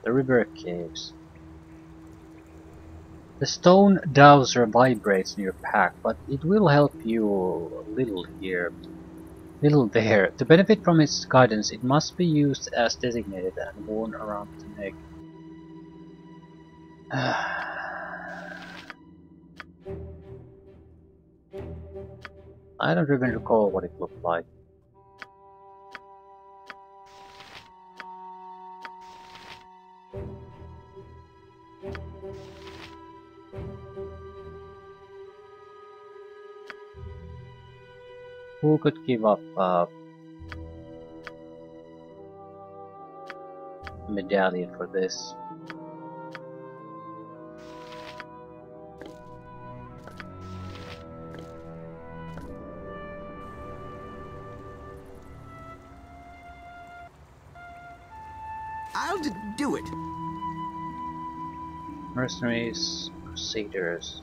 The river caves. The stone dowser vibrates in your pack, but it will help you a little here, little there. To benefit from its guidance, it must be used as designated and worn around the neck. I don't even recall what it looked like. Who could give up a medallion for this? I'll do it. Mercenaries, Crusaders.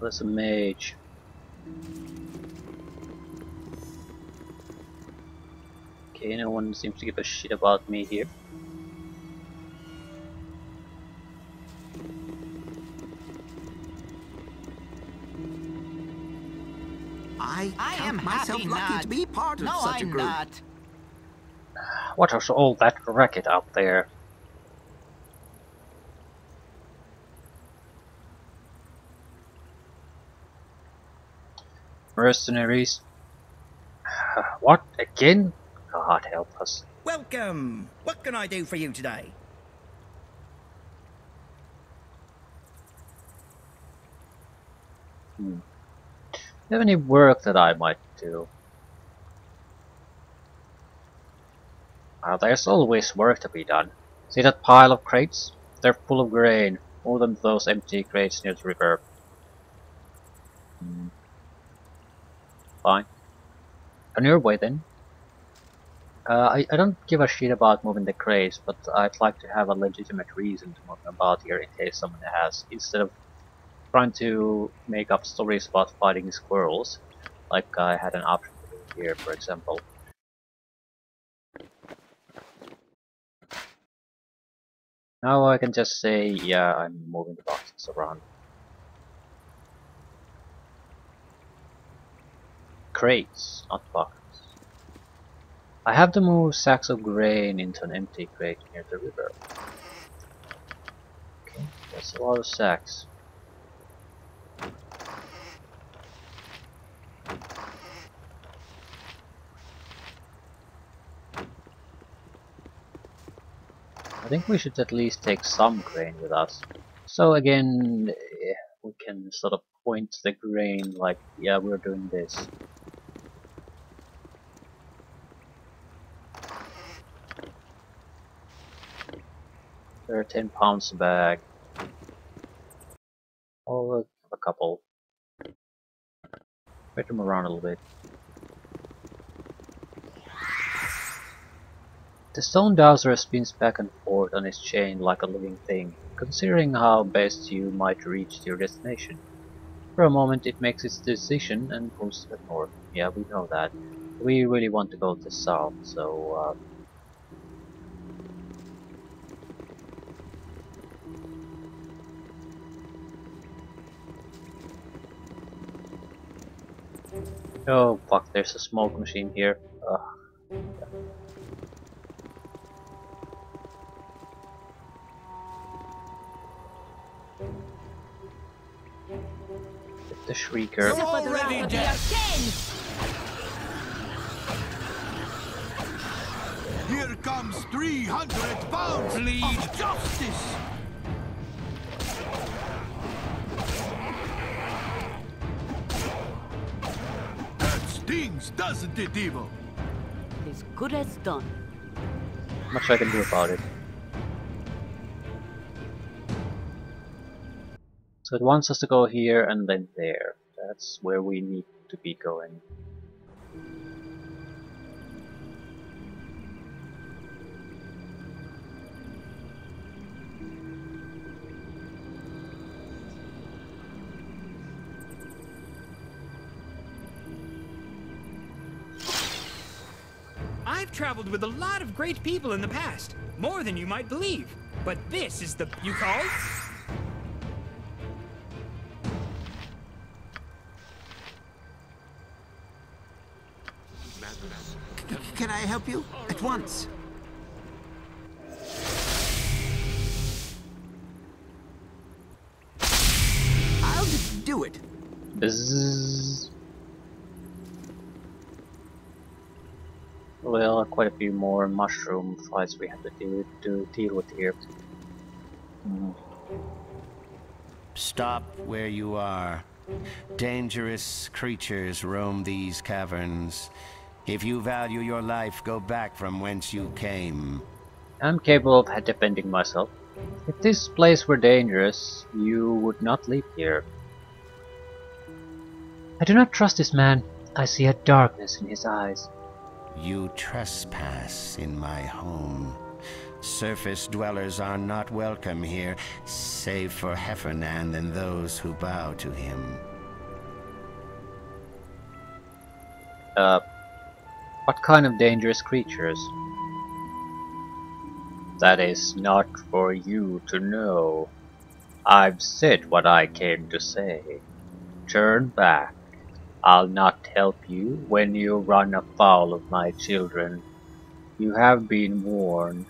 There's a mage. Okay, no one seems to give a shit about me here. I am count myself happy lucky not. to be part of No, such a I'm group. not. What was all that racket out there? Mercenaries? What? Again? God help us. Welcome! What can I do for you today? Do you have any work that I might do? There's always work to be done. See that pile of crates? They're full of grain. More than those empty crates near the river. Fine. On your way then. I don't give a shit about moving the crates, but I'd like to have a legitimate reason to move them about here in case someone has, instead of trying to make up stories about fighting squirrels, like I had an option to do here, for example. Now I can just say, yeah, I'm moving the boxes around. Crates, not buckets. I have to move sacks of grain into an empty crate near the river. Okay, that's a lot of sacks. I think we should at least take some grain with us. So again, we can sort of point the grain like, yeah, we're doing this. There are 10 pounds a bag. I'll have a couple. Spread them around a little bit. The stone dowser spins back and forth on its chain like a living thing, considering how best you might reach your destination. For a moment it makes its decision and pulls to the north. Yeah, we know that. We really want to go to the south, so oh fuck, there's a smoke machine here. The Shrieker. Already dead. Here comes 300 pounds of justice. That stings, doesn't it, Evil? As good as done. Much I can do about it. So it wants us to go here and then there. That's where we need to be going. I've traveled with a lot of great people in the past, more than you might believe. But this is the you called? Can I help you? At once. I'll just do it. Bzzz. Well, quite a few more mushroom fights we have to deal with here. Stop where you are. Dangerous creatures roam these caverns. If you value your life, go back from whence you came. I'm capable of defending myself. If this place were dangerous, you would not live here. I do not trust this man. I see a darkness in his eyes. You trespass in my home. Surface dwellers are not welcome here, save for Heffernan and those who bow to him. What kind of dangerous creatures? That is not for you to know. I've said what I came to say. Turn back. I'll not help you when you run afoul of my children. You have been warned.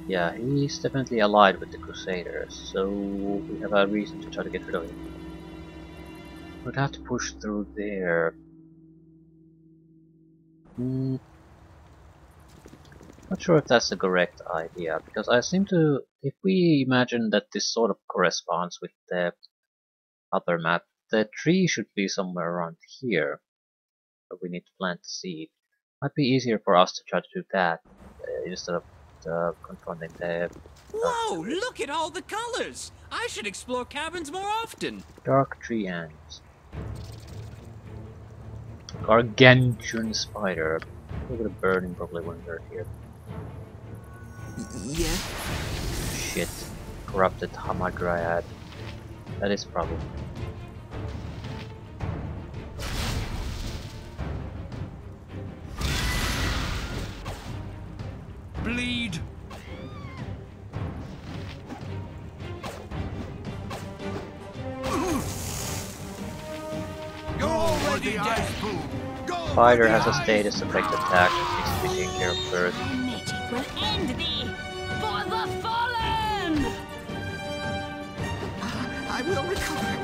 Yeah, he's definitely allied with the Crusaders, so we have a reason to try to get rid of him. We'd have to push through there. Not sure if that's the correct idea, because I seem to, if we imagine that this sort of corresponds with the other map, the tree should be somewhere around here, but we need to plant the seed. Might be easier for us to try to do that instead of confronting the Whoa, look at all the colors! I should explore caverns more often. dark tree ants. Gargantuan spider. Look at the burning probably when we're here. Yeah. Shit. Corrupted Hamadryad. That is probably. Bleed. You're already dead. Spider has a status effect attack that needs to be taken care of first. Magic will end thee for the fallen! I will recover.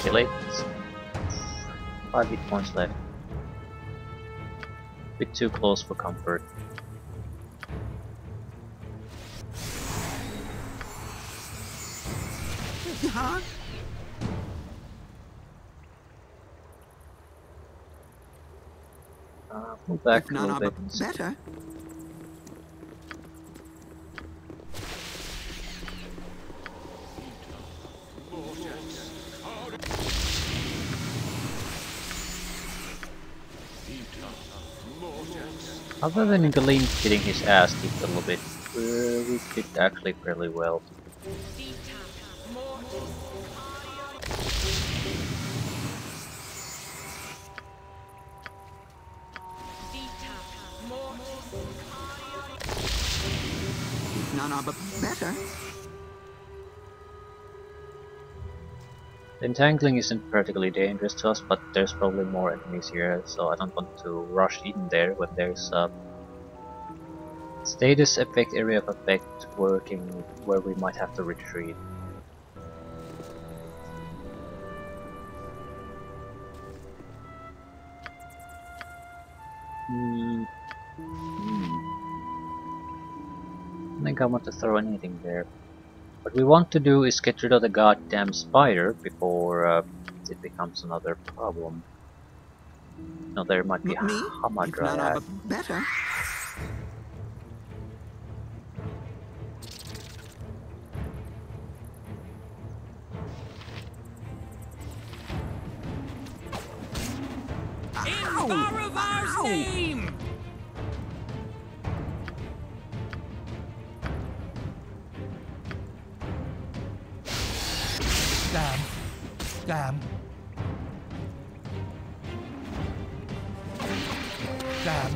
Kill it. 5 hit points left. Bit too close for comfort. Huh? Move back If a none little are bit. better. Other than Galeen getting his ass kicked a little bit, we did actually fairly well. None are better. The entangling isn't particularly dangerous to us, but there's probably more enemies here, so I don't want to rush in there when there's a status effect, area of effect working where we might have to retreat. I think I want to throw anything there. What we want to do is get rid of the goddamn spider before it becomes another problem. No, there might be a Me? If none are Hamadryad. better. In Baravar's name! Damn. Damn. understand.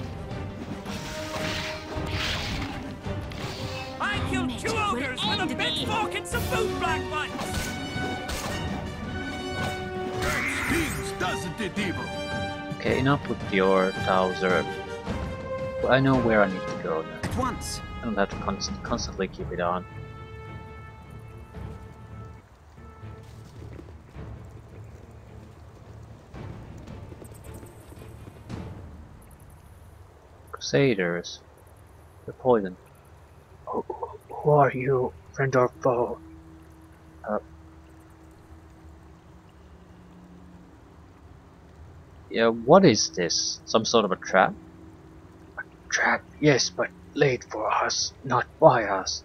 I killed It 2 will ogres with a end big thee. fork and some boot black ones! That stings, doesn't it, Evil? Okay, enough with your Towser. I know where I need to go now. At once. I don't have to constantly keep it on. Crusaders. The poison. Who are you, friend or foe? Yeah, what is this? Some sort of a trap? A trap, yes, but laid for us, not by us.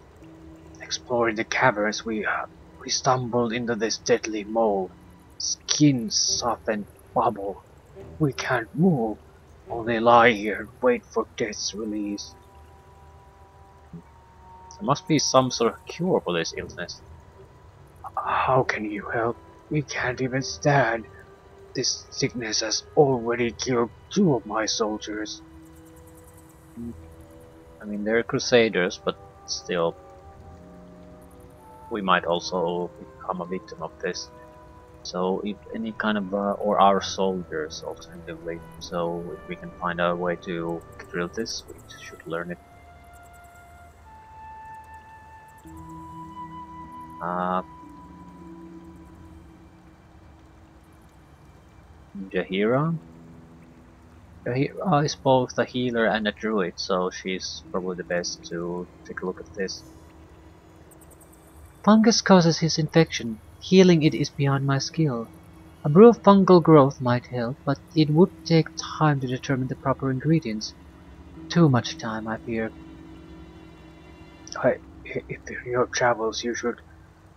Exploring the caverns, we stumbled into this deadly mold. Skin softened bubble. We can't move. Only lie here and wait for death's release. There must be some sort of cure for this illness. How can you help? We can't even stand. This sickness has already killed 2 of my soldiers. I mean, they're crusaders, but still, we might also become a victim of this. So, if any kind of, or our soldiers, alternatively. So, if we can find a way to drill this, we should learn it. Jahira? Jahira is both a healer and a druid, so she's probably the best to take a look at this. Fungus causes his infection. Healing it is beyond my skill. A brew of fungal growth might help, but it would take time to determine the proper ingredients. Too much time, I fear. If in your travels you should,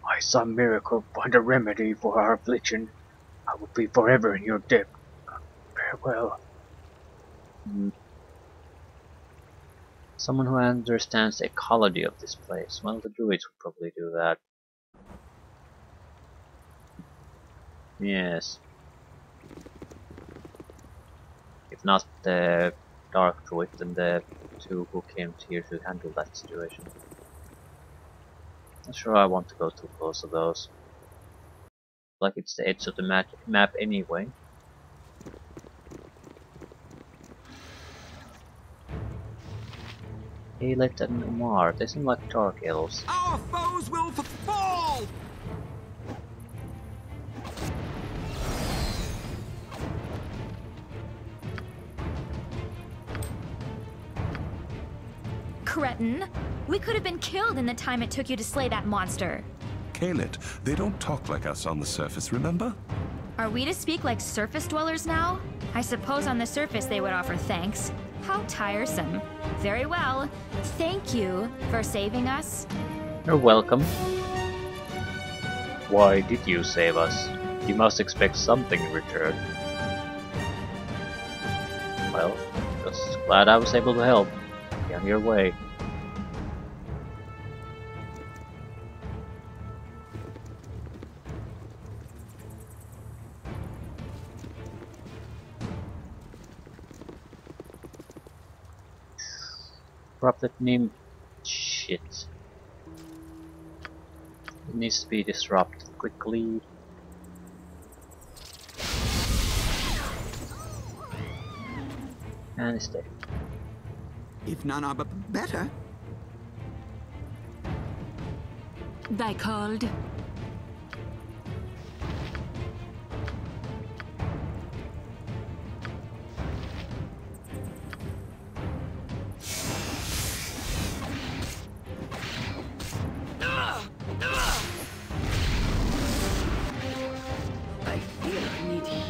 by some miracle, find a remedy for our affliction, I will be forever in your debt. Farewell. Someone who understands the ecology of this place. Well, the druids would probably do that. Yes. If not the dark druid, then the 2 who came here to handle that situation. Not sure I want to go too close to those. Like it's the edge of the map anyway. Aelet and Umar, they seem like dark elves. Our foes will fall! Cretin! We could have been killed in the time it took you to slay that monster. Kaelit, they don't talk like us on the surface, remember? Are we to speak like surface dwellers now? I suppose on the surface they would offer thanks. How tiresome. Very well. Thank you for saving us. You're welcome. Why did you save us? You must expect something in return. Well, just glad I was able to help. Be on your way. Corrupted name. Shit. It needs to be disrupted quickly. And it's dead. If none are better. Thy called.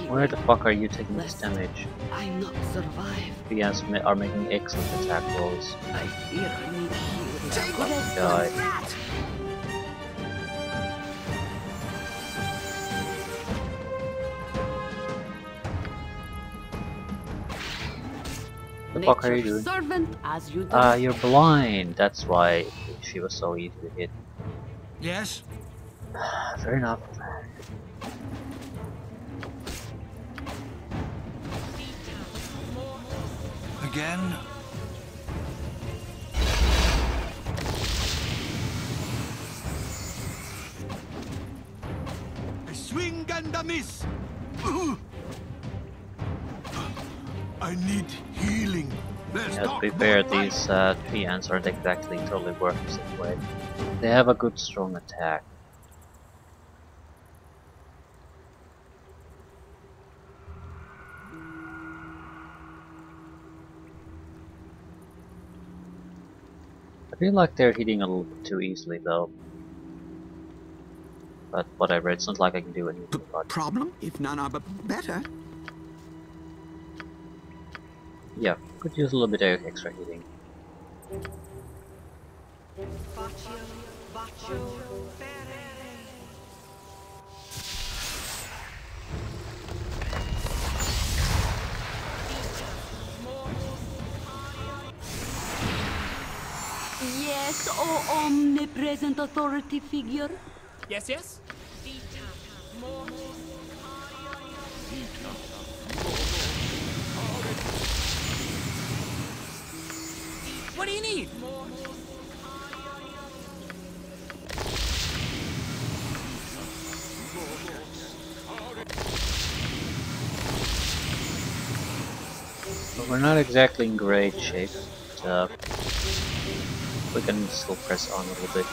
Where the fuck are you taking this damage? I not survive. The ants are making excellent attack rolls. I fear I need healing. Die. The fuck are you doing? Servant as you do. You're blind. That's why she was so easy to hit. Yes? Fair enough. again? A swing and a miss. I need healing. Let's Yeah, to talk be more fair, fight. these tree ants aren't exactly totally worthless anyway. They have a good strong attack. I feel like they're hitting a little bit too easily though. But whatever, it's not like I can do anything about it. Problem? If none are better. Yeah, could use a little bit of extra healing. Yes, oh omnipresent authority figure. Yes, yes? What do you need? But we're not exactly in great shape, but we can still press on a little bit.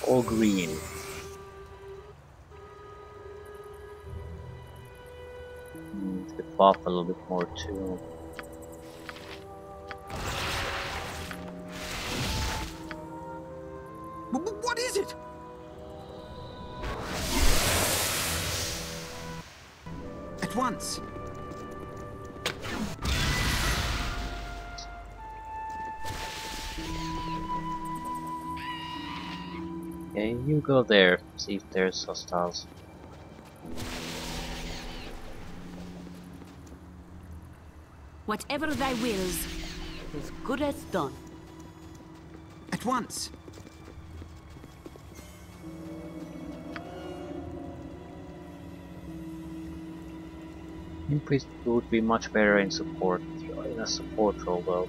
All green. Could buff a little bit more too. What is it? At once. Okay, you go there, see if there's hostiles. Whatever thy wills, as good as done. At once. Increased would be much better in support, in a support role though.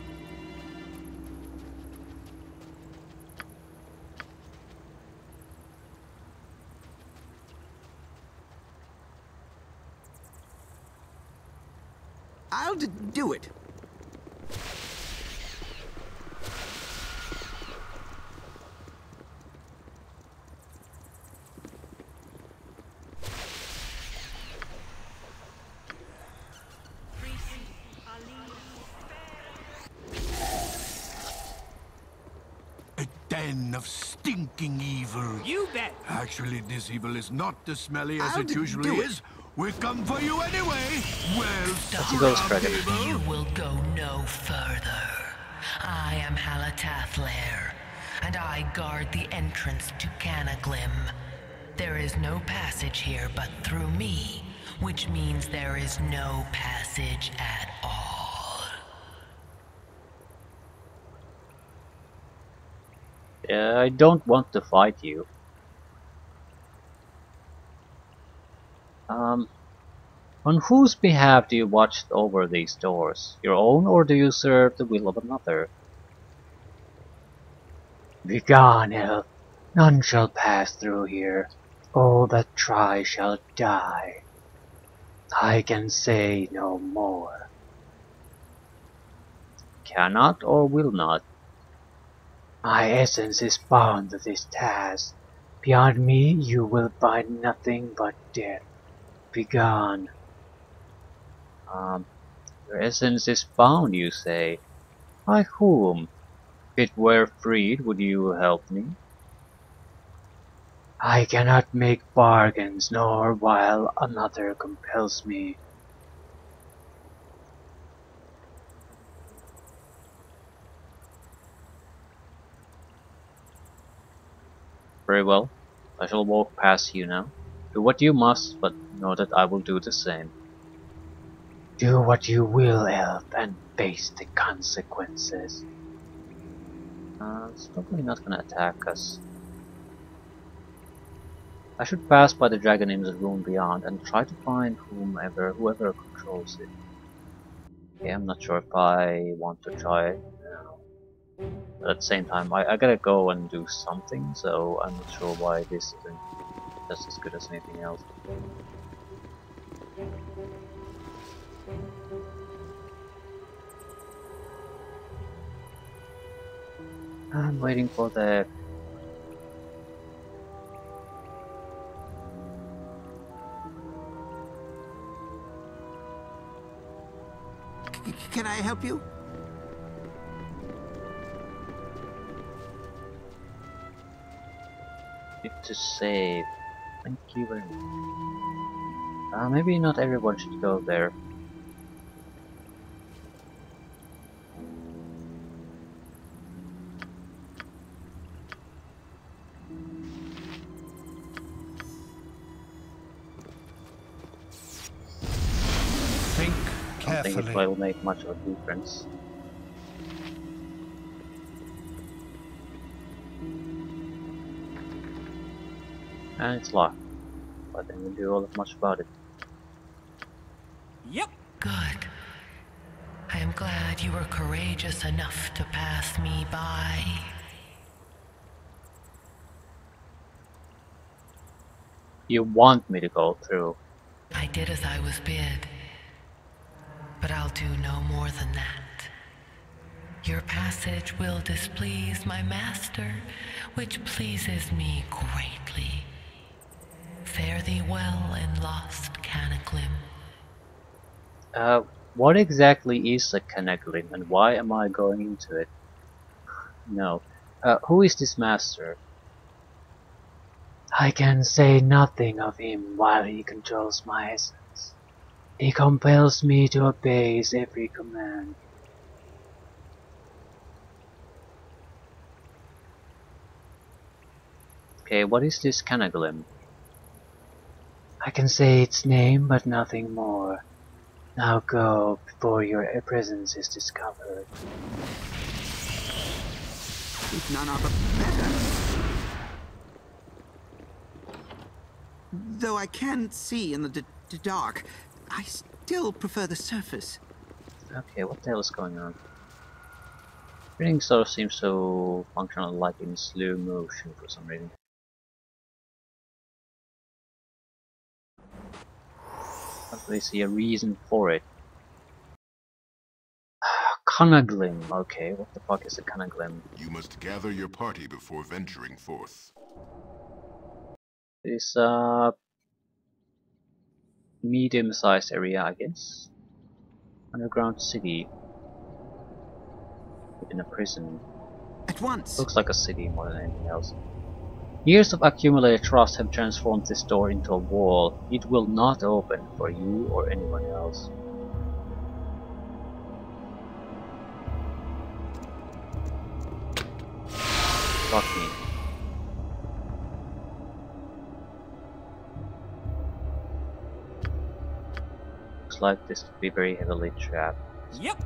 I'll do it. A den of stinking evil. You bet. Actually, this evil is not as smelly as I'll it usually do it. is. We come for you anyway. Well, Let's go, Dragon. You will go no further. I am Halatathler, and I guard the entrance to Canaglim. There is no passage here but through me, which means there is no passage at all. I don't want to fight you. On whose behalf do you watch over these doors? Your own, or do you serve the will of another? Begone, elf. None shall pass through here. All that try shall die. I can say no more. Cannot or will not? My essence is bound to this task. Beyond me you will find nothing but death. Begone. Your essence is bound, you say? By whom? If it were freed, would you help me? I cannot make bargains, nor while another compels me. Very well. I shall walk past you now. Do what you must, but know that I will do the same. Do what you will, elf, and face the consequences. It's probably not gonna attack us. I should pass by the Dragon Im's room beyond and try to find whoever controls it. Okay, I'm not sure if I want to try it now. But at the same time, I gotta go and do something, so I'm not sure why this isn't just as good as anything else. I'm waiting for the... Can I help you? Need to save. Thank you very much. Maybe not everyone should go there. Think I don't think it will make much of a difference. And it's locked, but then we do all that much about it. Yep. Good. I am glad you were courageous enough to pass me by. You want me to go through? I did as I was bid, but I'll do no more than that. Your passage will displease my master, which pleases me greatly. Fare thee well in lost Canaclim. What exactly is a Canaclim, and why am I going into it? No. Who is this master? I can say nothing of him while he controls my essence. He compels me to obey his every command. Okay, what is this Canaclim? I can say its name, but nothing more. Now go, before your presence is discovered. If none are better. Though I can see in the dark, I still prefer the surface. Okay, what the hell is going on? Everything sort of seems so functional, like in slow motion for some reason. Can't really see a reason for it. Canaclim. Okay, what the fuck is a Canaclim? You must gather your party before venturing forth. This medium-sized area, I guess. Underground city. In a prison. At once. Looks like a city more than anything else. Years of accumulated trust have transformed this door into a wall. It will not open for you or anyone else. Fuck me. Looks like this could be very heavily trapped. Yep.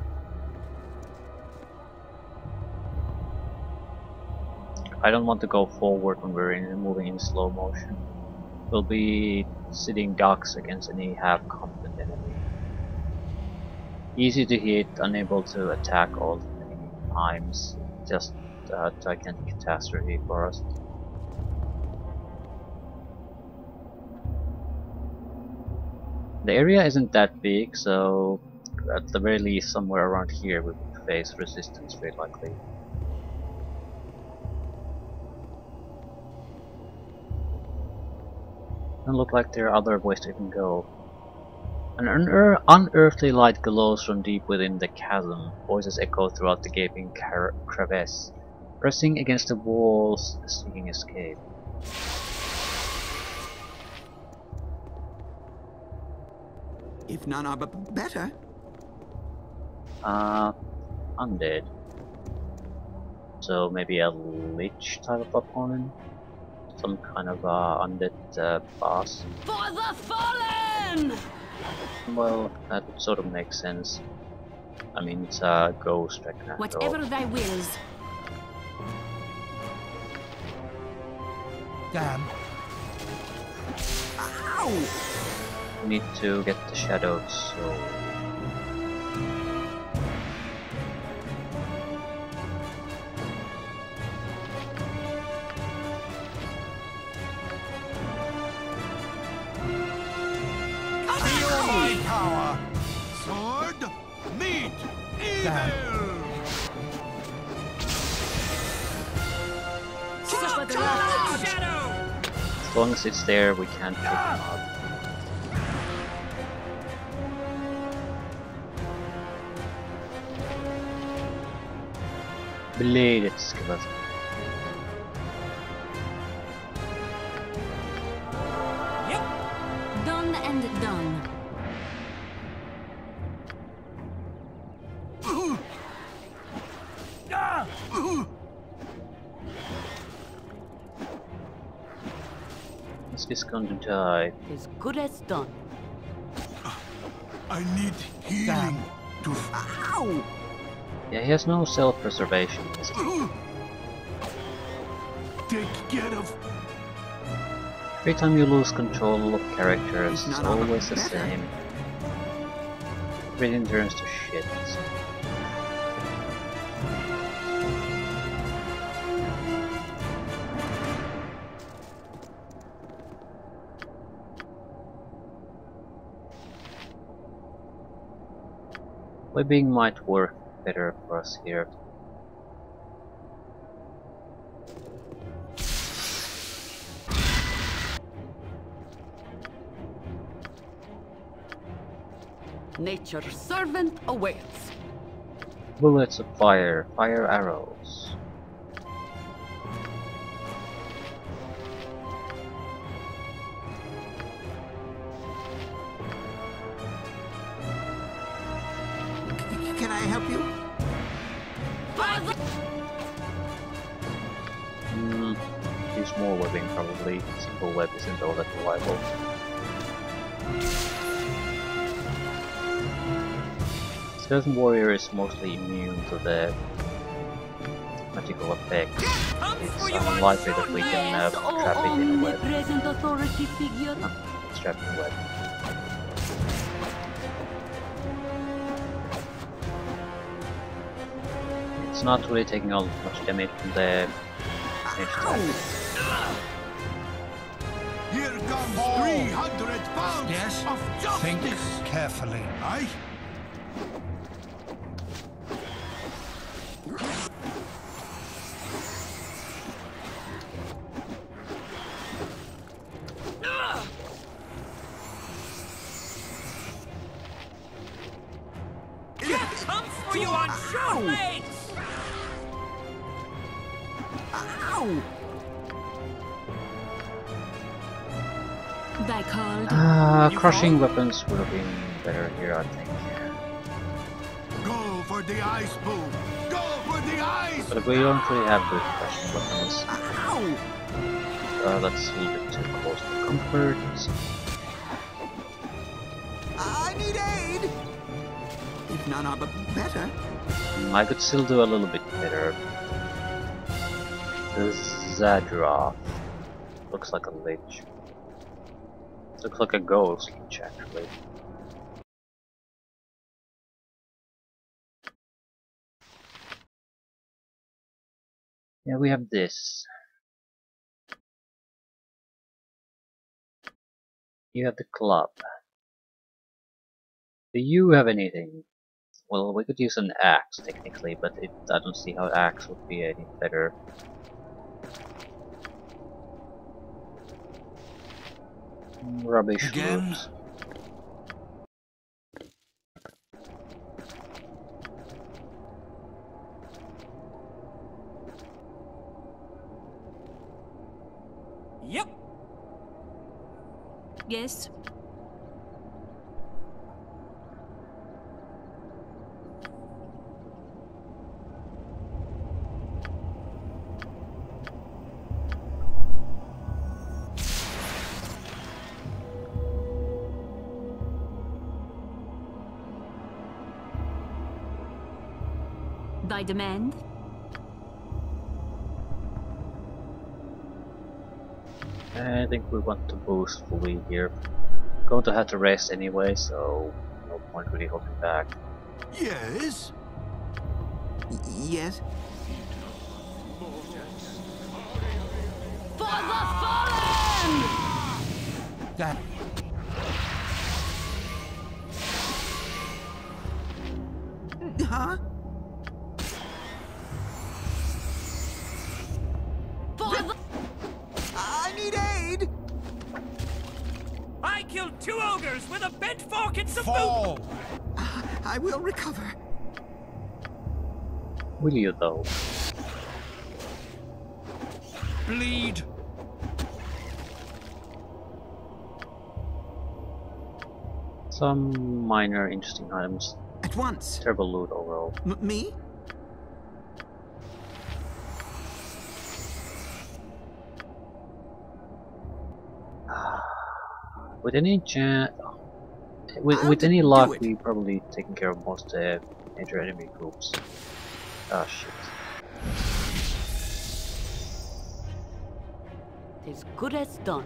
I don't want to go forward when we're moving in slow motion. We'll be sitting ducks against any half-competent enemy. Easy to hit, unable to attack all many times. Just a gigantic catastrophe for us. The area isn't that big, so at the very least somewhere around here we would face resistance very likely. Doesn't look like there are other ways to even go. An unearthly light glows from deep within the chasm. Voices echo throughout the gaping crevice, pressing against the walls, seeking escape. If none are better. Undead. So maybe a lich type of opponent? Some kind of undead boss? For the fallen! Well, that sort of makes sense. I mean, it's a ghost dragon after Whatever all. thy wills. Dan, We need to get the shadows, so... Feel my power! Sword, meet evil! Shadow! As long as it's there, we can't pick them up. Bladed skeleton. Done and done. Is this going to die? As good as done. I need healing to... Ow! Yeah, he has no self-preservation. Take care of... Every time you lose control of characters, He's it's not on the always the better. same. Everything turns to shit. Webbing might work better for us here. Nature's servant awaits. Bullets of fire, fire arrows. Can I help you? Use more webbing probably. Single web isn't all that reliable. Skeleton Warrior is mostly immune to the magical effect. It's unlikely that we can trap it in a web. Omnipresent authority figure. It's trapped in a web. It's not really taking all much damage from the range attack. Here comes 300 pounds Yes? of Think justice! carefully. Aye? Come for you on short blades! Ow! Thy called. Crushing weapons would have been better here, I think. Go for the ice boom! Go for the ice! But we don't really have good crushing weapons. Ow! That's a little bit too close for comfort. I need aid! If none are better. I could still do a little bit better. The Zadra looks like a lich. Looks like a ghost lich, actually. Yeah, we have this. You have the club. Do you have anything? Well, we could use an axe, technically, but I don't see how an axe would be any better. Rubbish Again? roofs. Yep. Yes. Thy demand? I think we want to boost fully here. Going to have to rest anyway, so no point really holding back. Yes? Yes? For the fallen! That... Huh? For the... I need aid! I killed 2 ogres with a bent fork and some Fall! I will recover. Will you though? Bleed! Some minor interesting items. At once. Terrible loot overall. Me? With any chance, with I'll any do luck, it. we probably taken care of most major enemy groups. Ah shit. As good as done.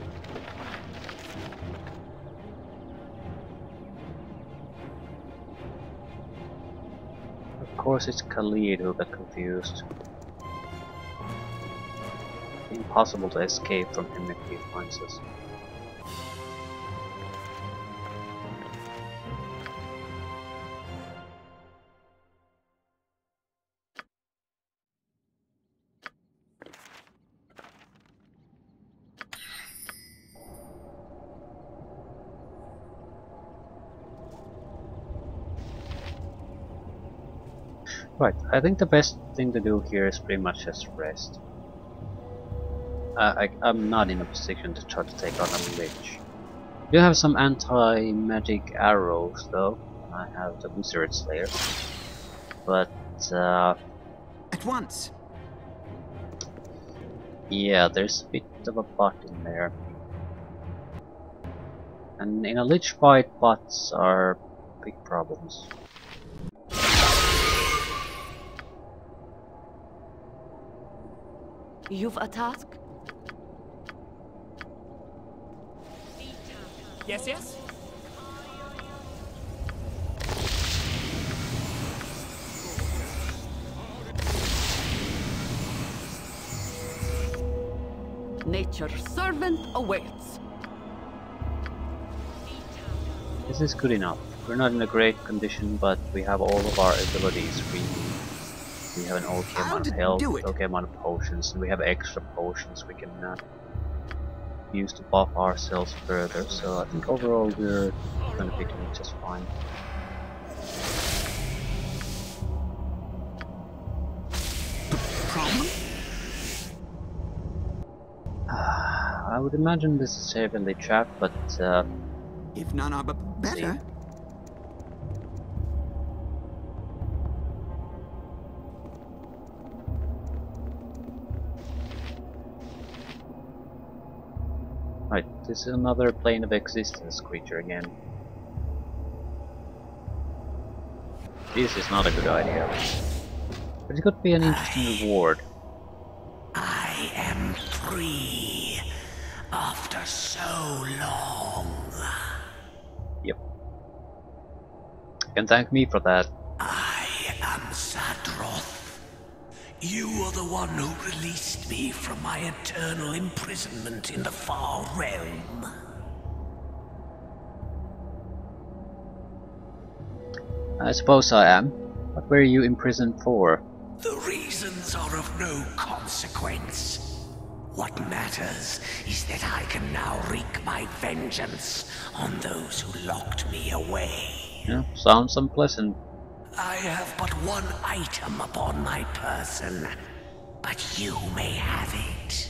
Of course, it's Khalid who got confused. Impossible to escape from him if he finds us. Right, I think the best thing to do here is pretty much just rest. I'm not in a position to try to take on a lich. I do have some anti-magic arrows though. I have the Wizard Slayer. But At once. yeah, there's a bit of a but in there. And in a lich fight, bots are big problems. You've a task? Yes, yes? Nature's servant awaits. This is good enough. We're not in a great condition, but we have all of our abilities free. We have an okay amount of health, okay amount of potions, and we have extra potions we can use to buff ourselves further. So I think overall we're going to be doing just fine. Problem? I would imagine this is heavily trapped, but If none are better. right, this is another plane of existence creature again. This is not a good idea. But it could be an interesting reward. I am free after so long. Yep. You can thank me for that. I am Sadroth. You are the one who released me from my eternal imprisonment in the far realm. I suppose I am. What were you imprisoned for? The reasons are of no consequence. What matters is that I can now wreak my vengeance on those who locked me away. Yeah, sounds unpleasant. I have but one item upon my person, but you may have it.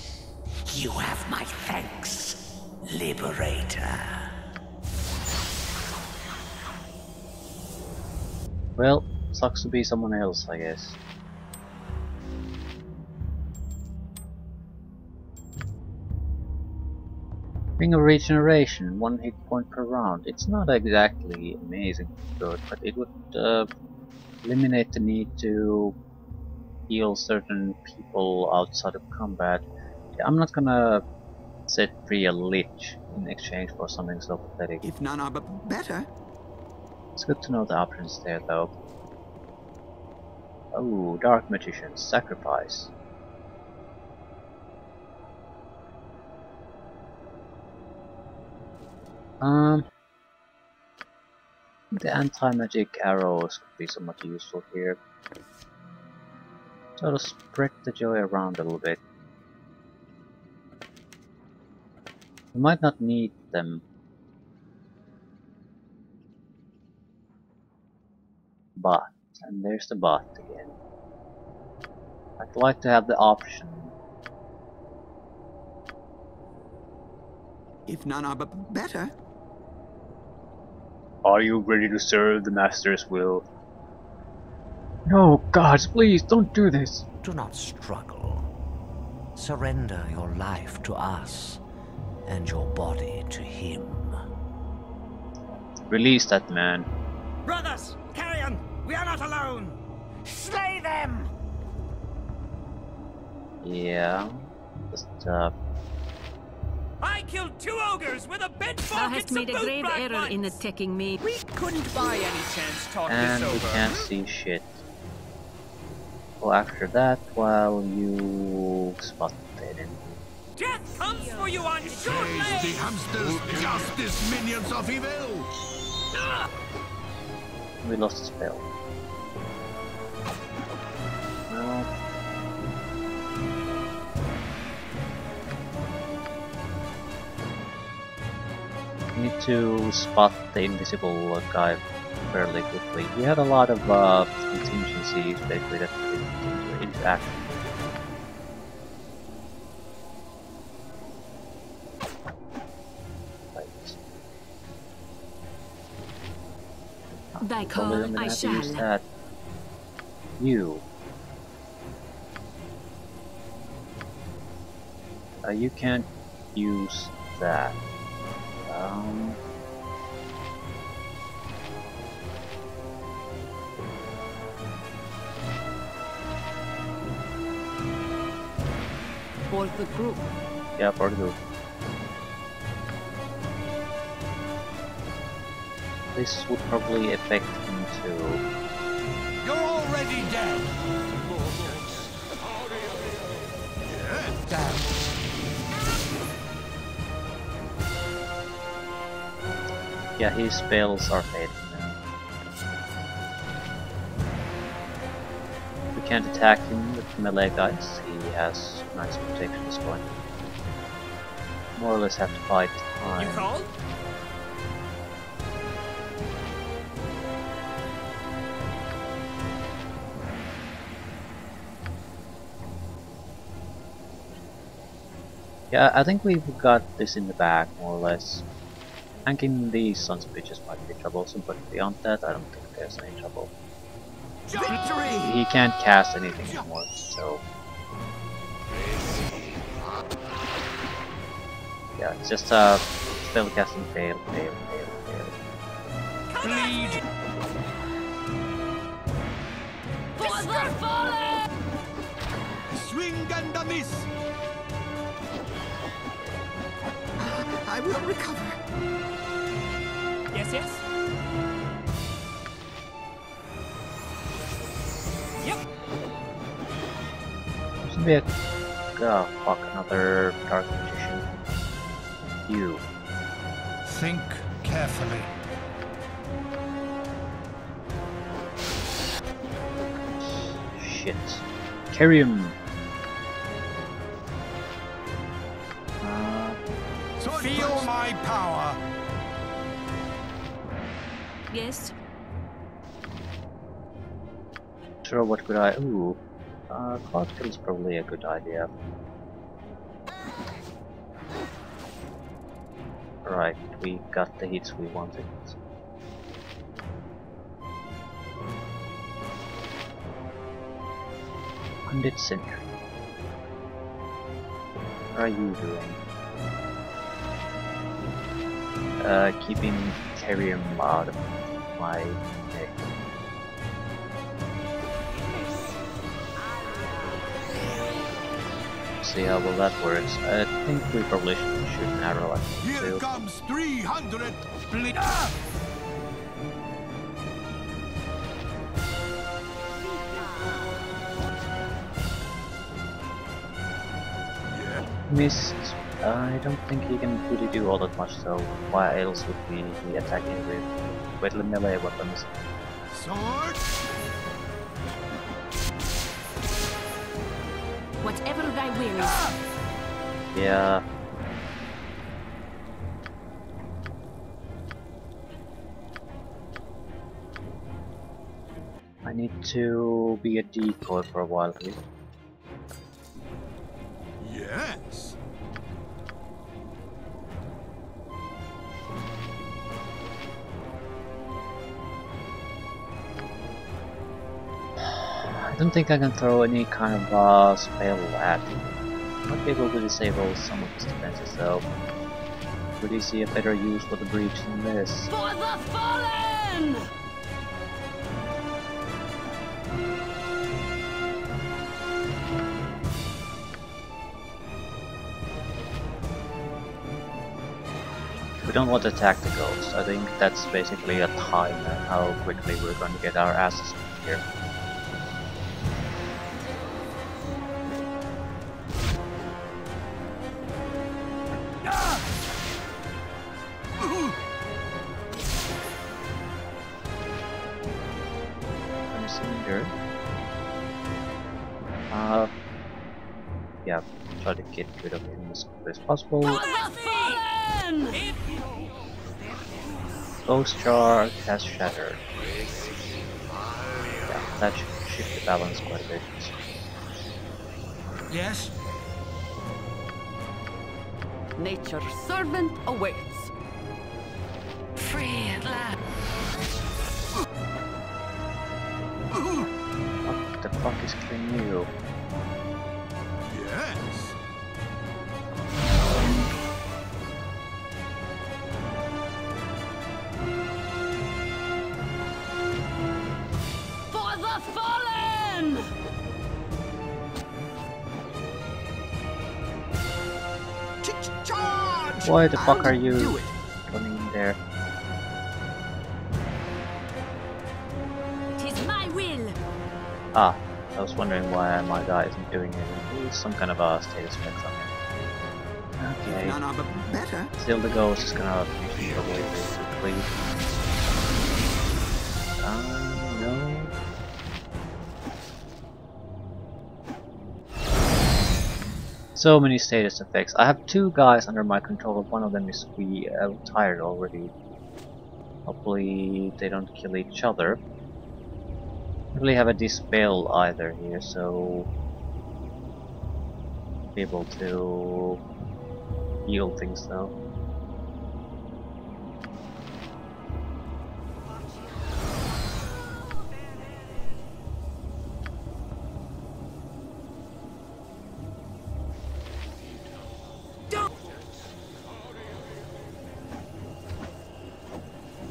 You have my thanks, Liberator. Well, sucks to be someone else, I guess. Ring of Regeneration, 1 hit point per round. It's not exactly amazing good, but it would eliminate the need to heal certain people outside of combat. I'm not gonna Set free a lich in exchange for something so pathetic. If none are better. It's good to know the options there though. Oh, Dark Magician, Sacrifice. The anti-magic arrows could be somewhat useful here. Sort of spread the joy around a little bit. We might not need them. But, and there's the but again. I'd like to have the option. If none are better. Are you ready to serve the Master's will? No, gods, please don't do this. Do not struggle. Surrender your life to us, and your body to him. Release that man. Brothers, carry on! We are not alone! Slay them! Yeah. Just, I killed 2 ogres with a bent fork Thou and hast some made a grave boot error in once. attacking me. We couldn't by any chance talk and this we over. can't see shit. Well, after that, while you spot him. Death comes for you on short The legs! hamsters, justice, minions of evil! We lost a spell. Well, we need to spot the invisible guy fairly quickly. We had a lot of contingencies basically that we didn't interact. Thy Probably call I'm gonna I have to use shall. that. You. You can't use that. For the group. Yeah, for the group. This would probably affect him too. You're already dead! Damn. Yeah, his spells are fading now. We can't attack him with melee guys. He has nice protection at this point. More or less have to fight time. You called? Yeah, I think we've got this in the bag, more or less. Tanking these sons of bitches might be troublesome, but beyond that, I don't think there's any trouble. Victory! He can't cast anything anymore, so... Yeah, it's just spell casting fail. Bleed! For the fallen! Swing and a miss! I will recover. Yes, yes? Yep. Should be a... Oh, fuck, another Dark Magician. You. Think carefully. Shit. Carry him! Feel my power! Yes. Sure, what could I... Ooh. Cloud Kill is probably a good idea. Right, we got the hits we wanted. Undead Sentry. What are you doing? Keeping Therium out of my neck. see how well that works. I think we probably should shoot an arrow at him Here too. comes 300 split. Missed. I don't think he can really do all that much, so why else would we be attacking with melee weapons? Sword. Whatever thy will. Yeah. I need to be a decoy for a while here. Yes. I don't think I can throw any kind of spell at him. Might be able to disable some of his defenses though. Would you see a better use for the breach than this? For the fallen! We don't want to attack the ghost. I think that's basically a timer how quickly we're going to get our asses in here. Yeah, try to get rid of him as quickly as possible. Ghost Charge has shattered. Yeah, that should shift the balance quite a bit. Yes. Nature's servant awaits. Free at last. What the fuck is killing you? Yes. For the fallen! Charge! Why the fuck are Do you it. running in there? Tis my will. Ah, I was wondering why my guy isn't doing it. There's some kind of a status effect on him. Okay. None are better. Still the ghost is gonna finish me away very quickly. No. So many status effects. I have two guys under my control. One of them is tired already. Hopefully they don't kill each other. I don't really have a dispel either here, so be able to heal things though.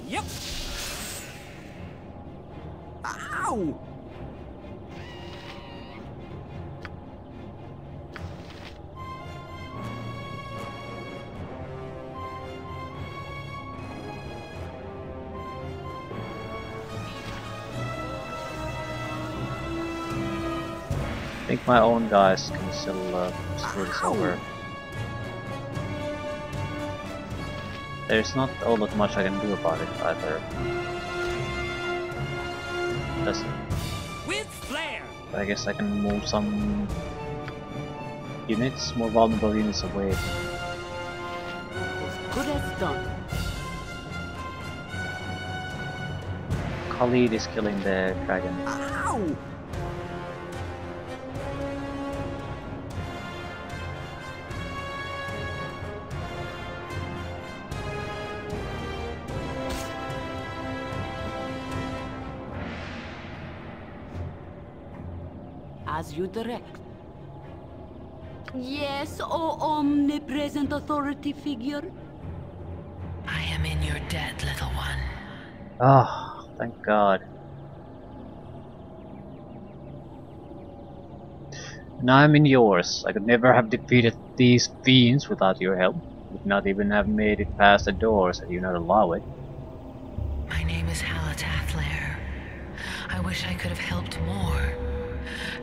Yep. Ow! I think my own guys can still screw this over. There's not all that much I can do about it either. With flair. I guess I can move some units, more vulnerable units away. As good as done. Khalid is killing the dragon. Ow! As you direct. Yes, O omnipresent authority figure. I am in your debt, little one. Oh, thank God. And I'm in yours. I could never have defeated these fiends without your help. Would not even have made it past the doors had you not allowed it. My name is Halatathler. I wish I could have helped more.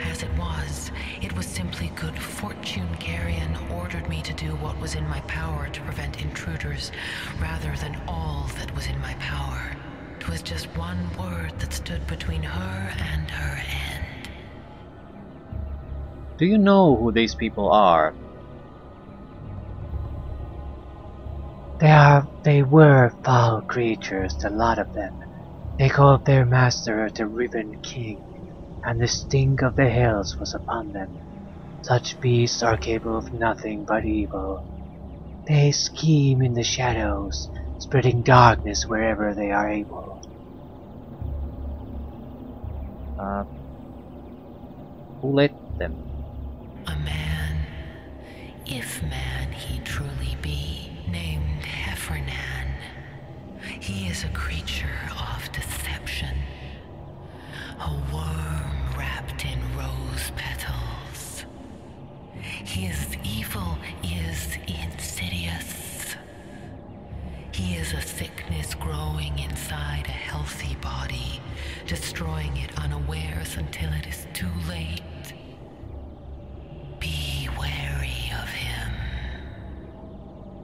As it was simply good fortune Carrion ordered me to do what was in my power to prevent intruders, rather than all that was in my power. It was just one word that stood between her and her end. Do you know who these people are? They were foul creatures, a lot of them. They called their master the Riven King, and the stink of the hills was upon them. Such beasts are capable of nothing but evil. They scheme in the shadows, spreading darkness wherever they are able. Who led them? A man, if man he truly be, named Heffernan. He is a creature of deception, a worm wrapped in rose petals. His evil is insidious. He is a sickness growing inside a healthy body, destroying it unawares until it is too late. Be wary of him.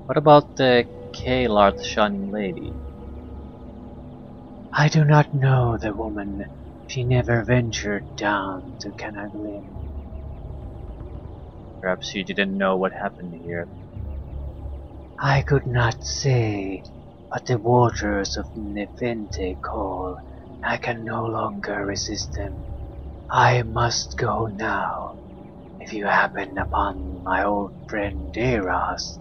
What about the Kalar, the Shining Lady? I do not know the woman. She never ventured down to Canaglim. Perhaps she didn't know what happened here. I could not say, but the waters of Nepente call. I can no longer resist them. I must go now. If you happen upon my old friend Deras,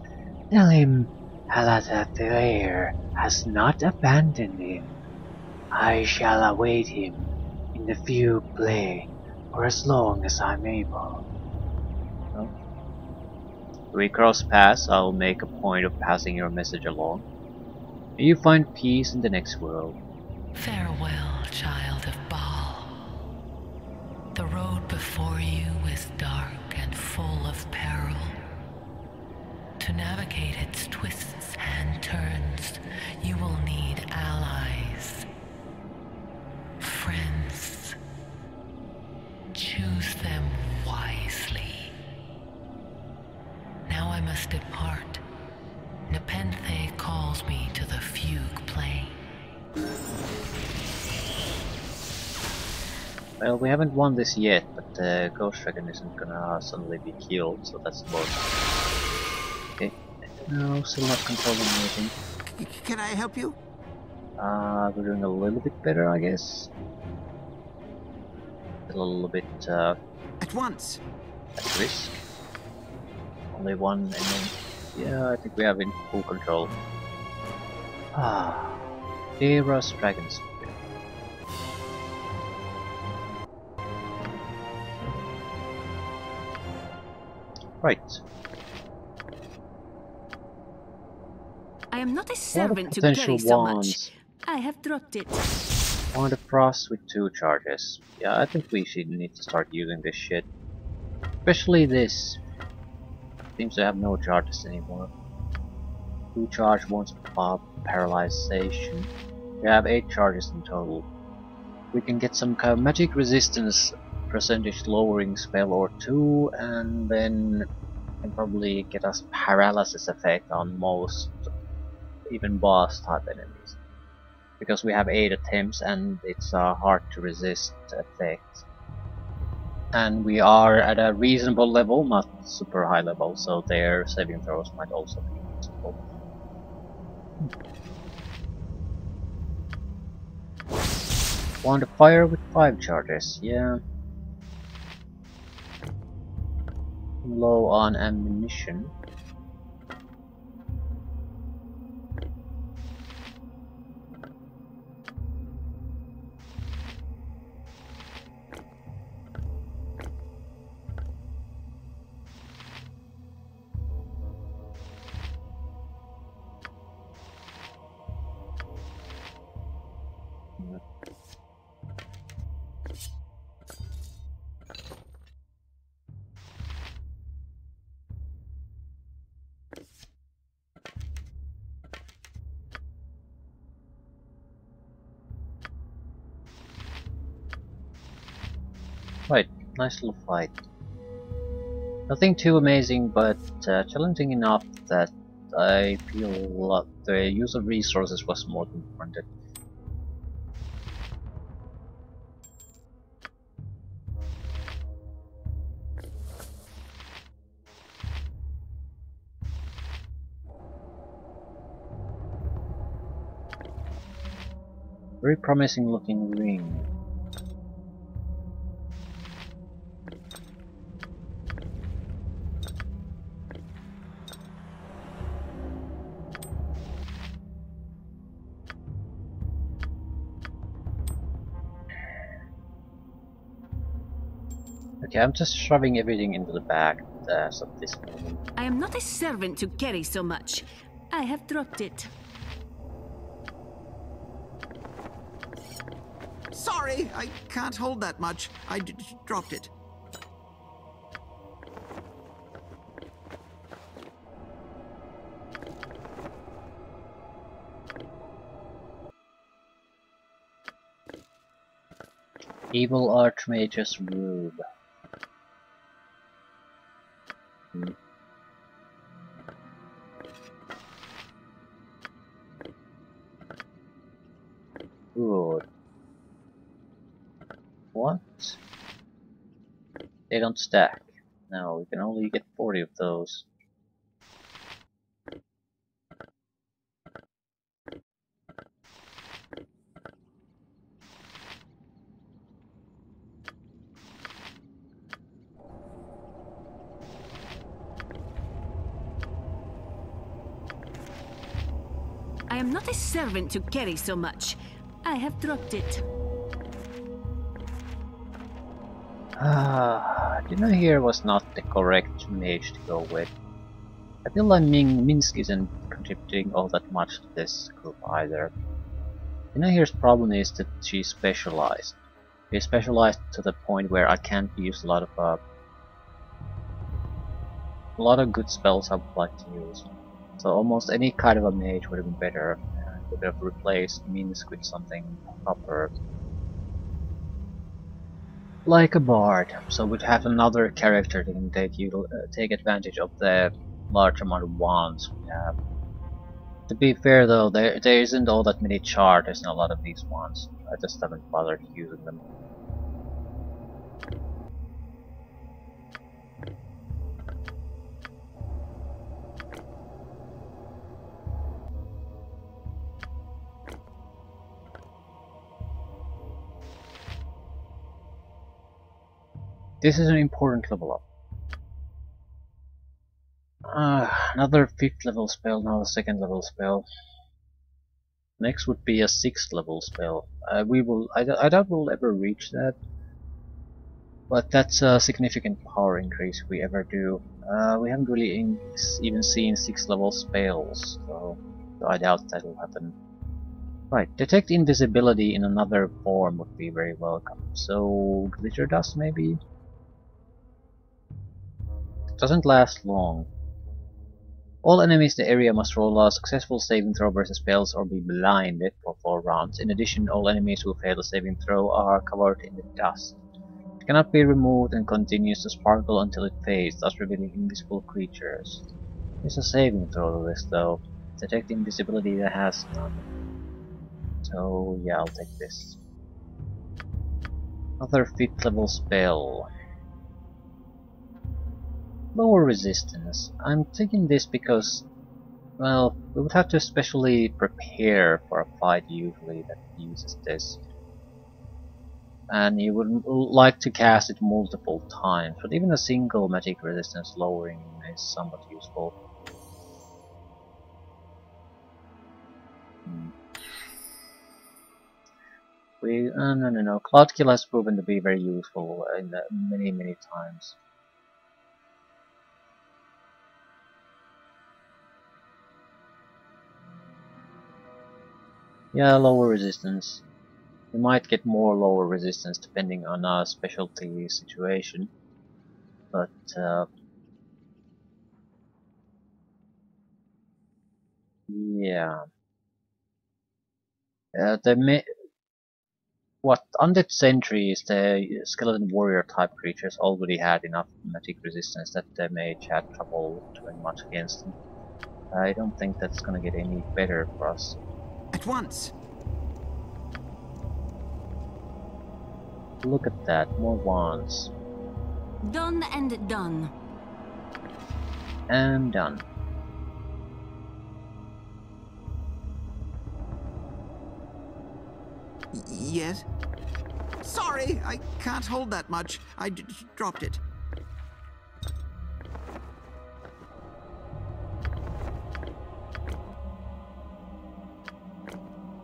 tell him Halatathler has not abandoned him. I shall await him in the Fugue Plane for as long as I'm able. Well, if we cross paths, I'll make a point of passing your message along. May you find peace in the next world. Farewell, child of Baal. The road before you is dark and full of peril. To navigate its twists and turns, you will need allies, friends. Choose them wisely. Now I must depart. Nepenthe calls me to the Fugue Plane. Well, we haven't won this yet, but the Ghost Dragon isn't gonna suddenly be killed, so that's the most. Okay. No, still not controlling anything. Can I help you? We're doing a little bit better, I guess. A little bit, At once. at risk. Only one enemy. Yeah, I think we have in full control. Ah, Era's DragonSpear. Right. I am not a What servant to potential carry so much. wands? I have dropped it. Wand of Frost with 2 charges. Yeah, I think we should need to start using this shit. Especially this. Seems to have no charges anymore. 2 charge wands of paralyzation. We have 8 charges in total. We can get some kind of magic resistance percentage lowering spell or 2, and then can probably get us paralysis effect on most, even boss type enemies. Because we have 8 attempts and it's a hard to resist effect. And we are at a reasonable level, not super high level, so their saving throws might also be reasonable. Wand of Fire with 5 charges, yeah. Low on ammunition. Nice little fight. Nothing too amazing, but challenging enough that I feel the use of resources was more than warranted. Very promising looking ring. Okay, I'm just shoving everything into the bag as of this moment. I am not a servant to carry so much. I have dropped it. Sorry, I can't hold that much. I dropped it. Evil Archmage's Robe. Good. What? They don't stack. No, we can only get 40 of those. I am not a servant to carry so much. I have dropped it. Dinner here was not the correct mage to go with. I feel like Minsk isn't contributing all that much to this group either. Dinner here's problem is that she's specialized. She's specialized to the point where I can't use a lot of good spells I would like to use. So almost any kind of a mage would have been better. Would have replaced Minsk with something proper. Like a bard, so we'd have another character that can take advantage of the large amount of wands we have. To be fair though, there isn't all that many charters in a lot of these wands. I just haven't bothered using them. This is an important level up. Another 5th level spell, now a 2nd level spell. Next would be a 6th level spell. I doubt we'll ever reach that. But that's a significant power increase if we ever do. We haven't really even seen 6th level spells, so I doubt that will happen. Right, detect invisibility in another form would be very welcome. So, glitter dust maybe? Doesn't last long. All enemies in the area must roll a successful saving throw versus spells or be blinded for 4 rounds. In addition, all enemies who fail the saving throw are covered in the dust. It cannot be removed and continues to sparkle until it fades, thus revealing invisible creatures. There's a saving throw to this though. Detect invisibility that has none. So yeah, I'll take this. Another 5th level spell. Lower resistance. I'm taking this because, well, we would have to specially prepare for a fight usually that uses this. And you would like to cast it multiple times, but even a single magic resistance lowering is somewhat useful. No. Cloud Kill has proven to be very useful in many times. Yeah, lower resistance. You might get more lower resistance depending on a specialty situation, but yeah. What undead sentries, the skeleton warrior type creatures already had enough magic resistance that the mage had trouble doing much against them. I don't think that's gonna get any better for us. At once. Look at that, more wands. Done and done. And done. Yes? Sorry, I can't hold that much. I dropped it.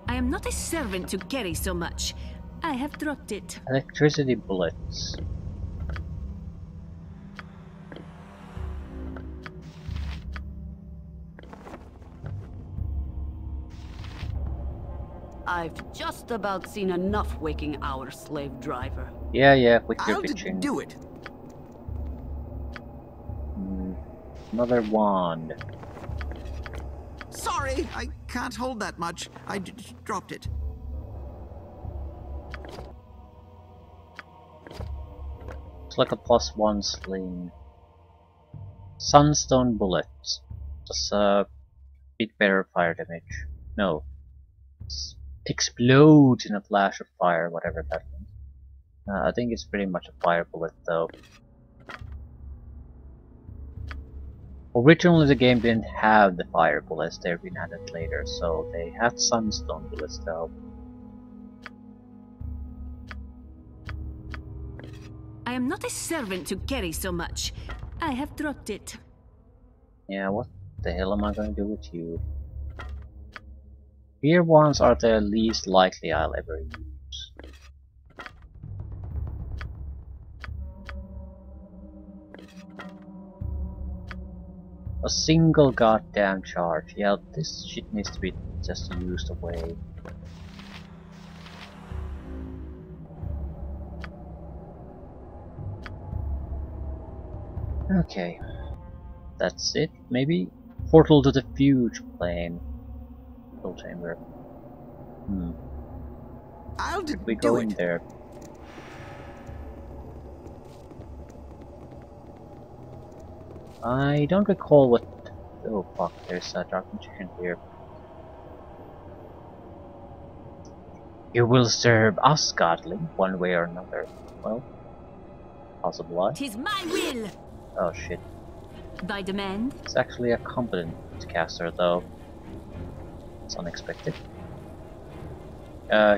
I am not a servant to carry so much. I have dropped it. Electricity bullets. I've just about seen enough waking hour, slave driver. Yeah, quit your I'll bitching. do it. Another wand. Sorry, I can't hold that much. I dropped it. It's like a +1 sling. Sunstone bullets. Does a bit better fire damage. No. Explodes in a flash of fire, whatever that means. I think it's pretty much a fire bullet though. Originally the game didn't have the fire bullets, they've been added later, so they had sunstone bullets though. I am not a servant to carry so much. I have dropped it. Yeah, what the hell am I gonna do with you? Here ones are the least likely I'll ever use. A single goddamn charge. Yeah, this shit needs to be just used away. Okay. That's it, maybe? Portal to the fuge plane. Full chamber. I'll We go in there. I don't recall what. Oh fuck, there's a dark magician here. You will serve us, godling, one way or another. Well, possible. 'Tis my will. Oh shit. Thy demand? It's actually a competent caster, though. It's unexpected.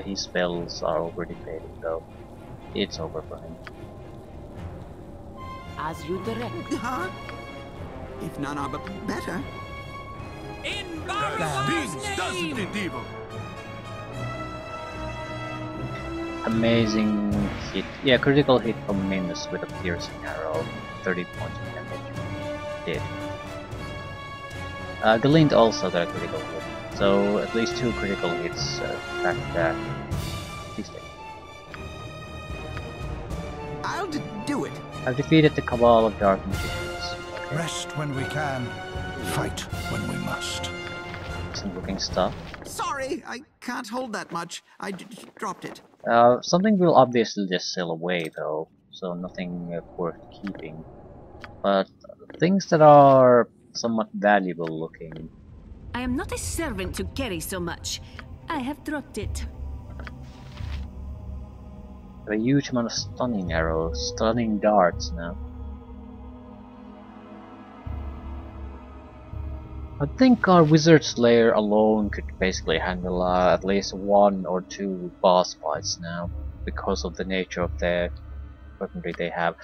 His spells are already faded, though. It's over for him. As you direct. Huh? If none are better. In Barawar's doesn't name! it, evil? Amazing hit. Yeah, critical hit from Mimus with a piercing arrow. 30 points of damage. Did. Galind also got a critical hit. So at least 2 critical hits back to back. Please take. I'll do it. I've defeated the cabal of dark magicians. Okay. Rest when we can, fight when we must. Some looking stuff. Sorry, I can't hold that much. I dropped it. Something will obviously just sail away though, so nothing worth keeping. But things that are somewhat valuable looking. I am not a servant to carry so much. I have dropped it. A huge amount of stunning arrows, stunning darts now. I think our Wizard Slayer alone could basically handle at least 1 or 2 boss fights now, because of the nature of the weaponry they have.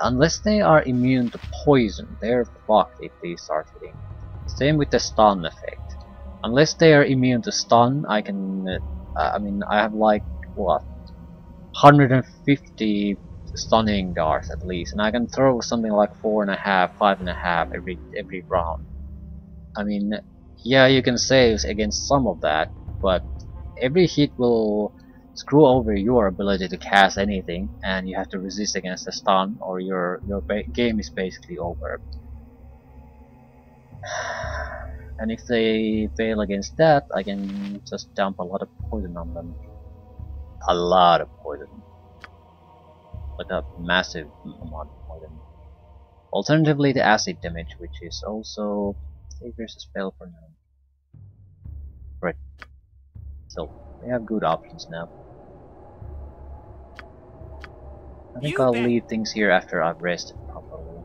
Unless they are immune to poison, they're fucked if they start hitting. Same with the stun effect. Unless they are immune to stun, I can. I mean, I have like what 150 stunning darts at least, and I can throw something like 4.5, 5.5 every round. I mean, yeah, you can save against some of that, but every hit will screw over your ability to cast anything, and you have to resist against the stun, or your game is basically over. And if they fail against that, I can just dump a lot of poison on them. a lot of poison. Like a massive amount of poison. Alternatively, the acid damage, which is also favors a spell for now. Right. So, we have good options now. I think I'll leave things here after I've rested properly.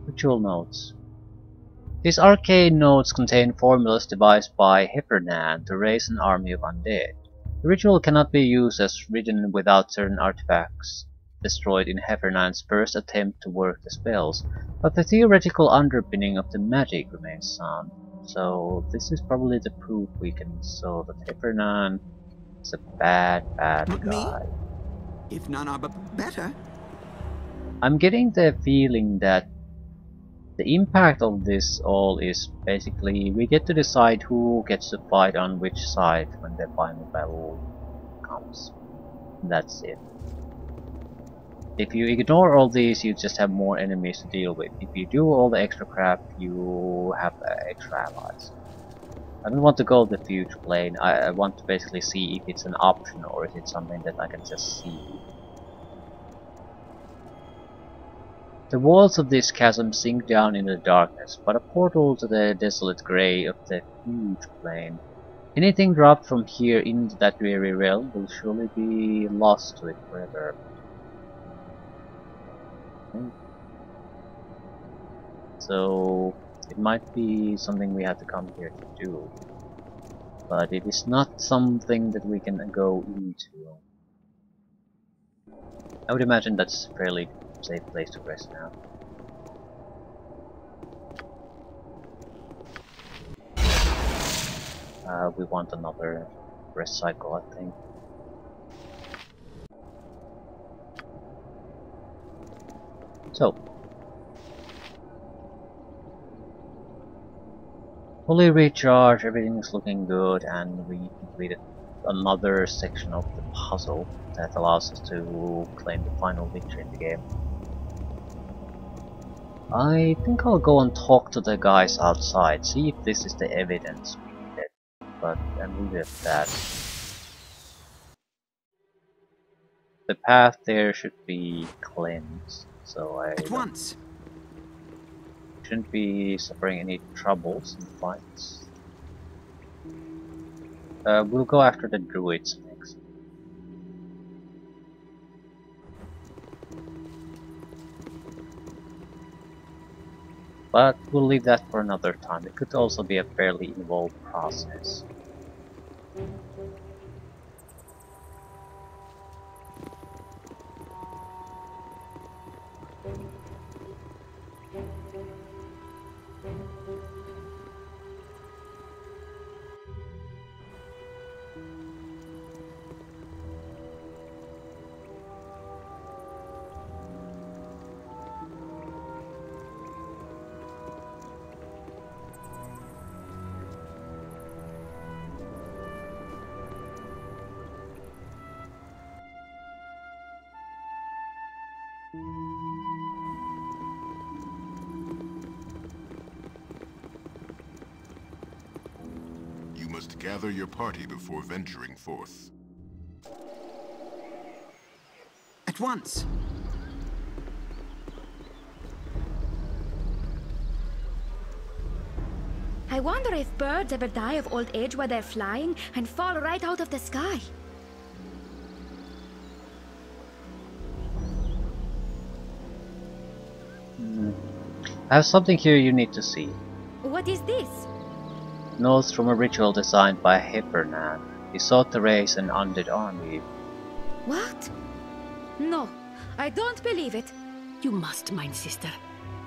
Ritual notes. These arcane notes contain formulas devised by Heffernan to raise an army of undead. The ritual cannot be used as written without certain artifacts destroyed in Heffernan's first attempt to work the spells, but the theoretical underpinning of the magic remains sound. So this is probably the proof we can show that Heffernan is a bad guy. If none are better. I'm getting the feeling that the impact of this all is basically we get to decide who gets to fight on which side when the final battle comes. That's it. If you ignore all these, you just have more enemies to deal with. If you do all the extra crap, you have extra allies. I don't want to go the future plane. I want to basically see if it's an option or is it something that I can just see. The walls of this chasm sink down into the darkness, but a portal to the desolate grey of the huge plain. Anything dropped from here into that dreary realm will surely be lost to it forever. So it might be something we have to come here to do, but it is not something that we can go into. I would imagine that's a fairly safe place to rest now. We want another rest cycle, I think. So, fully recharged, everything is looking good, and we completed another section of the puzzle that allows us to claim the final victory in the game. I think I'll go and talk to the guys outside, see if this is the evidence we needed, but I'll leave it at that. The path there should be cleansed, so I shouldn't be suffering any troubles in fights. We'll go after the druids next. But we'll leave that for another time. It could also be a fairly involved process. You must gather your party before venturing forth. At once. I wonder if birds ever die of old age while they're flying and fall right out of the sky. I have something here you need to see. What is this? Notes from a ritual designed by Heffernan. He sought to raise an undead army. What? No, I don't believe it. You must, mine sister.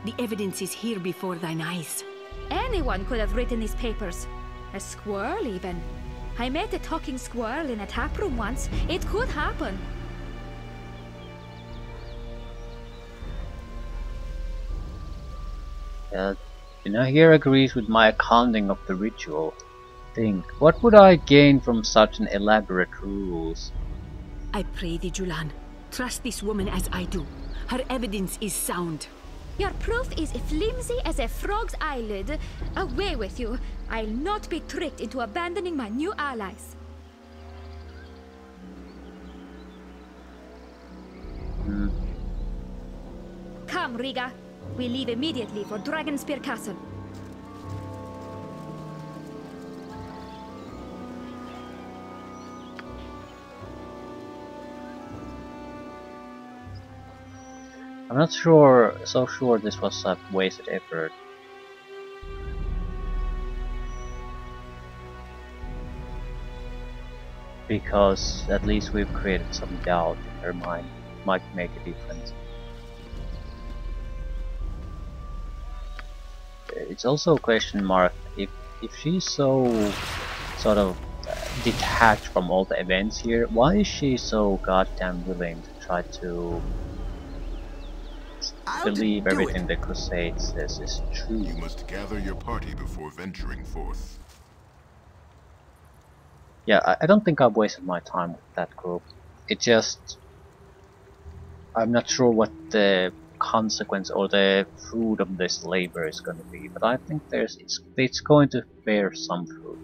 The evidence is here before thine eyes. Anyone could have written these papers. A squirrel, even. I met a talking squirrel in a taproom once. It could happen. Here agrees with my accounting of the ritual. Think, what would I gain from such an elaborate rules? I pray thee, Julan, trust this woman as I do. Her evidence is sound. Your proof is flimsy as a frog's eyelid. Away with you. I'll not be tricked into abandoning my new allies. Come, Riga. We leave immediately for DragonSpear Castle. I'm not sure, so sure this was a wasted effort. Because at least we've created some doubt in her mind. Might make a difference. It's also a question mark if she's so sort of detached from all the events here, why is she so goddamn willing to try to believe everything the Crusade says is true? You must gather your party before venturing forth. Yeah, I don't think I've wasted my time with that group. It just... I'm not sure what the consequence or the fruit of this labor is going to be, but I think it's going to bear some fruit.